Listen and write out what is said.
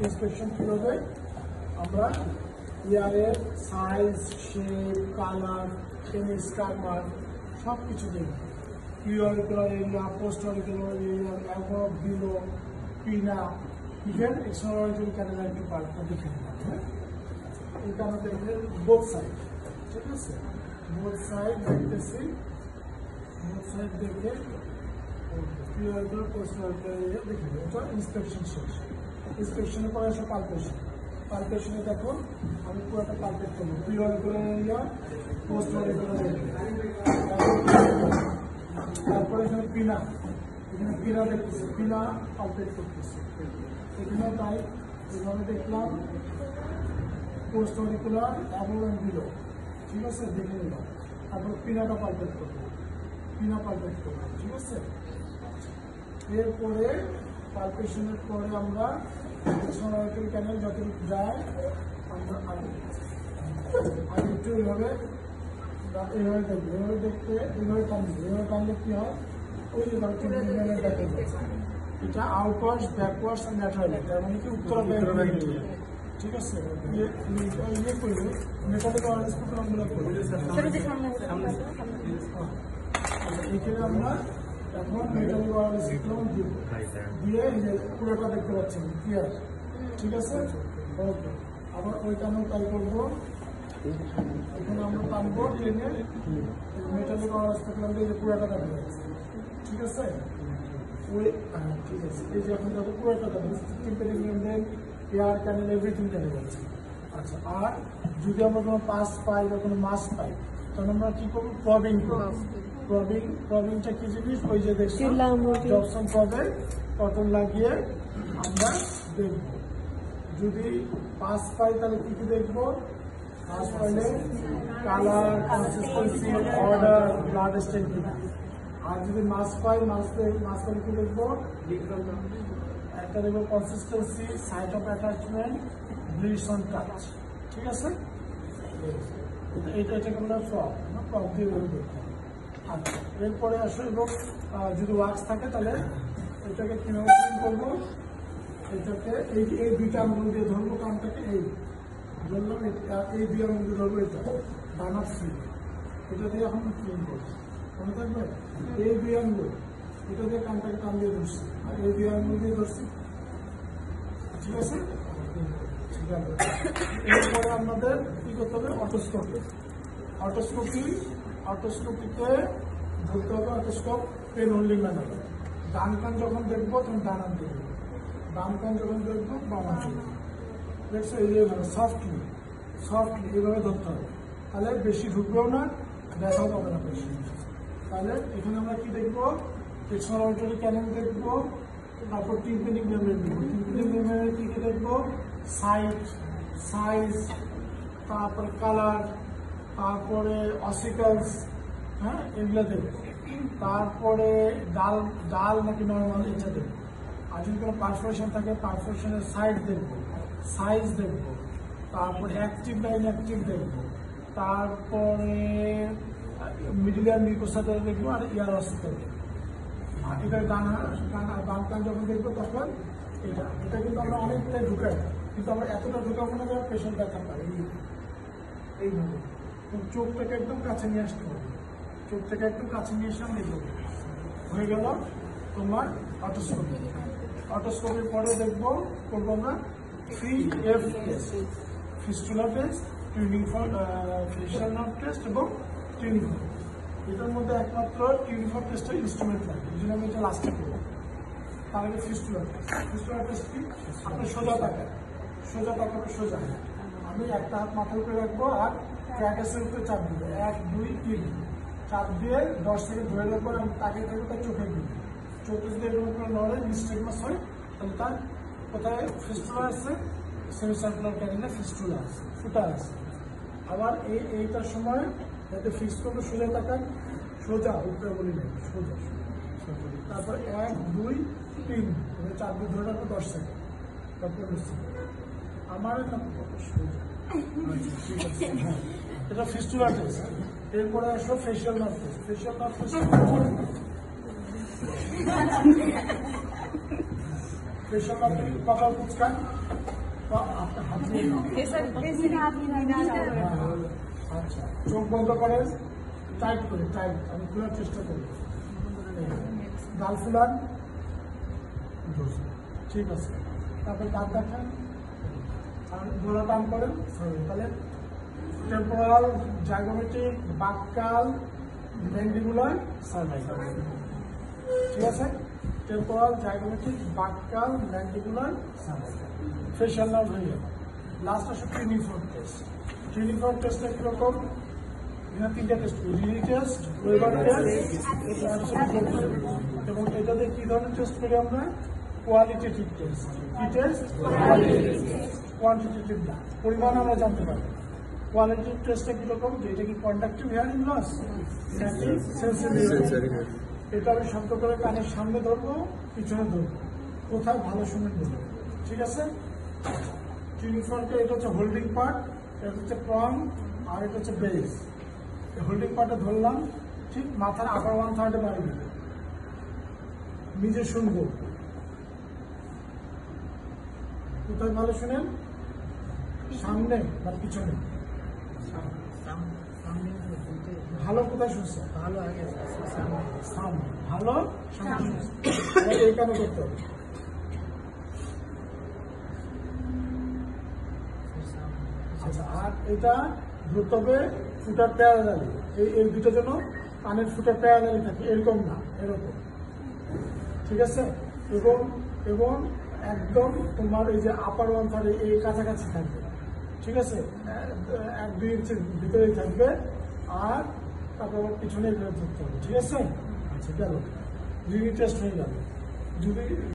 Inspection কি হবে, আমরা ইয়ারের size, shape, colour, scar mark সব কিছু দেখব। Preauricular area, post auricular area, above, below, pinna, even external auricular ক্যাটালাইট পার্টটা দেখে নেব। হ্যাঁ, এটা আমরা দেখলে বোথ সাইড, ঠিক আছে, বোথ সাইড দেখতেছি, বোথ সাইড দেখে প্রিঅরিকুলার, পোস্ট অরিকুলার এরিয়া দেখে নেব। এটা ইন্সপেকশন শেষ। ইন্সপেকশনের পরে আসে পালপেশন। পালপেশনে দেখো আমি পুরোটা পালপেট করবো, প্রিঅরিকুলার এরিয়া, পোস্ট অরিকুলার এরিয়া, তারপরে এখানে পিনা, এখানে পিনা দেখতেছি, পিনা পালপেট করতেছি, এখানেও তাই এইভাবে দেখলাম, post auricular, above and below, ঠিক আছে, দেখে নিলাম। তারপর পিনাটা পালপেট করবো, পিনা পালপেট করবো, ঠিক আছে। এরপরে পালপেশনের পরে আমরা এক্সটার্নাল ক্যানেল যতটুকু যায় আমরা আগে একটু এইভাবে দেখবো, এইভাবে দেখতে এইভাবে টানবো, এইভাবে টানলে কি হয়, ওই যে দেখে এটা আউটওয়ার্স, ব্যাকওয়ার্স আর ল্যাটারাল, তার মানে কি উত্তর, ঠিক আছে। ইয়ে করবে মেটালিক ওয়ারলেস প্রোগ্রামগুলো করবে, এখানে আমরা এখন মেটালিক ওয়ারলেস প্রোগ্রাম দিব, দিয়ে পুরোটা দেখতে পাচ্ছেন ক্লিয়ার, ঠিক আছে। ওকে, আবার ওইখানেও তাই করবো, এখানে আমরা টানবো, টেনে মেটালিক ওয়ারলেস প্রোগ্রাম দিয়ে পুরোটা দেখা যাচ্ছে, ঠিক আছে। ওই ঠিক আছে, এই যে এখন দেখো পুরোটা দেখা যাচ্ছে, টিম্পানিক মেমব্রেন, এয়ার ক্যানেল, এভরিথিং দেখা যাচ্ছে। আচ্ছা, আর যদি আমরা কোনো পাস পাই বা কোনো মাস পাই তখন আমরা কি করবো, প্রবিং করবো। প্রবিংটা কি জিনিস, ওই যে দেখলাম জবসন প্রবে কটন লাগিয়ে আমরা দেখব। যদি পাস পাই তাহলে কি কি দেখবো, পাস পাইলে কালার, কনসিস্টেন্সি, অর্ডার, ব্লাড স্টেন কিনা। আর যদি মাস পাই, মাস পাইলে কি দেখবো, একটা দেখবো consistency, site of attachment, bleed on touch, ঠিক আছে। এটাকে আমরা প্রব দিয়ে দেখতে। আচ্ছা, এরপরে আসো এবং যদি ওয়াক্স থাকে তাহলে এটাকে কিভাবে ক্লিন করবো, এটাকে এই দুইটা আঙুল দিয়ে ধরবো, কানটাকে এই ধরলাম, এই দুই আঙুল দিয়ে ধরবো, এটা ডানার ফিট, এটা দিয়ে এখন ক্লিন করবো, মনে থাকবে। এই দুই আঙুল এটা দিয়ে কানটাকে টান দিয়ে ধরছি, আর এই দুই আঙুল দিয়ে ধরছি, ঠিক আছে, ঠিক আছে। এরপরে আমাদের কি করতে হবে, অটোস্কোপি। অটোস্কোপিতে ধরতে হবে, অটোস্কোপ পেন হোল্ডিং ম্যানার। ডান কান যখন দেখবো তখন ডান হাত দেখবো, বাম কান যখন দেখবো বাম হাত দেখবো, দেখছো, এই যে সফটলি এইভাবে ধরতে হবে, তাহলে বেশি ঢুকবেও না, ব্যথাও পাবে না বেশি। তাহলে এখানে আমরা কি দেখবো, এক্সটার্নাল অডিটরি ক্যানেল দেখবো, তারপর টিম্পানিক মেমব্রেন দেখবো। টিম্পানিক মেমব্রেনের কি কি দেখবো, সাইজ, তারপরে কালার, তারপরে অসিকালস, হ্যাঁ, এগুলো দেখবো। তারপরে ডাল নাকি নর্মাল, এটা দেখবো। আর যদি কোনো পারফোরেশন থাকে, পারফোরেশনের সাইজ দেখবো, তারপরে অ্যাক্টিভ না ইনঅ্যাক্টিভ দেখবো, তারপরে মিডিল ইয়ার মিউকোসাটা দেখবো, আর ইয়ার অসিকাল দেখবো। আর এটা বাম কান যখন দেখবো তখন এটা কিন্তু আমরা অনেকটাই ঢুকাই, কিন্তু আমরা এতটা ঢুকাবো না যে পেশেন্ট ব্যথা পাই। এইভাবে চোখটাকে একদম কাছে নিয়ে আসতে হবে, চোখটাকে একদম কাছে নিয়ে এসে আমি দেখবো। হয়ে গেল তোমার অটোস্কোপি। অটোস্কোপির পরে দেখবো করবো আমরা 3F test, fistula test, facial nerve test এবং টিউনিফর্ম। এটার মধ্যে একমাত্র টিউনিফর্ম টেস্টের ইনস্ট্রুমেন্ট লাগে, এই জন্য আমি এটা লাস্টে করবো। তার আগে ফিস্টুলা টেস্ট কি, আপনি সোজা তাকাবেন, সোজা আমি একটা হাত মাথার উপরে রাখবো আর ক্র্যাকাসের উপরে চাপ দিব, 1 2 3 চাপ দিয়ে 10 সেকেন্ড ধরে রাখবো। আমি তাকিয়ে থাকবো তার চোখে দিব, চোখে যদি এরকম করে নড়ে মিস্টেকমাস হয় তাহলে তার কোথায় ফিস্টুলা আছে, সেমিসার্কুলার ক্যানেলে ফিস্টুলা আছে, ফুটা আছে। আবার এইটার সময় যাতে ফিক্স করবো, সোজা তাকান, সোজা উপরে বলি নেই, সোজা। তারপর 1 2 3 চাপ দিয়ে ধরে রাখবো 10 সেকেন্ড, তারপর আমার সোজা। এটা ফিস্টুলা টেস্ট। এরপরে আসলো facial nerve test. Facial nerve কপাল কুচকান, আপনার হাত দিয়ে নাও। আচ্ছা, চোখ বন্ধ করেন, টাইট করে, টাইট, আমি খোলার চেষ্টা করি। গাল ফুলান, ঠিক আছে। তারপর কাঁধ দেখান, আর গলা টান করেন, সরি, তাহলে temporal, zygomatic, buccal, mandibular, cervical, ঠিক আছে। Temporal, zygomatic, buccal, mandibular, cervical, facial nerve হয়ে গেল। লাস্ট আসে ক্লিনিফর্ম টেস্ট। ক্লিনিফর্ম টেস্টটা কিরকম? এখানে তিনটা test, really test, weber test এবং এটাতে কি ধরনের টেস্ট করি আমরা? Qualitative test. কি টেস্ট? কোয়ান্টিটেটিভ না, পরিমাণ আমরা জানতে পারবো। কোয়ালিটিভ টেস্টটা কিরকম? যে এটা কি কন্ডাক্টিভ হিয়ারিং লস নাকি সেন্সরি? এটা আমি শব্দ করে কানের সামনে ধরবো, পিছনে ধরবো, কোথায় ভালো শুনে ধরবো, ঠিক আছে। ক্লিনিফর্মটা এটা হচ্ছে হোল্ডিং পার্ট, এটা হচ্ছে প্রং, আর এটা হচ্ছে বেস। হোল্ডিং পার্টটা ধরলাম, ঠিক মাথার আপার 1/3 বাড়বে, নিজে শুনবো। কোথায় ভালো শুনেন? সামনে বা পিছনে? ভালো কোথায় শুনছে? ভালো আগে সামনে, ভালো সামনে শুনছে। এই কারণে করতে হবে। আচ্ছা, আর এটা ধরতে হবে ফুটার প্যারালালি। এই দুটোর জন্য কানের ফুটার প্যারালালি থাকে, এরকম না, এরকম, ঠিক আছে। এবং এবং একদম তোমার এই যে আপার 1/3 এই কাছাকাছি থাকবে, ঠিক আছে। 1-2 ইঞ্চির ভিতরেই থাকবে, আর তারপর পিছনে ধরতে হবে, ঠিক আছে। আচ্ছা, গেল, রিলি টেস্ট হয়ে গেল। যদি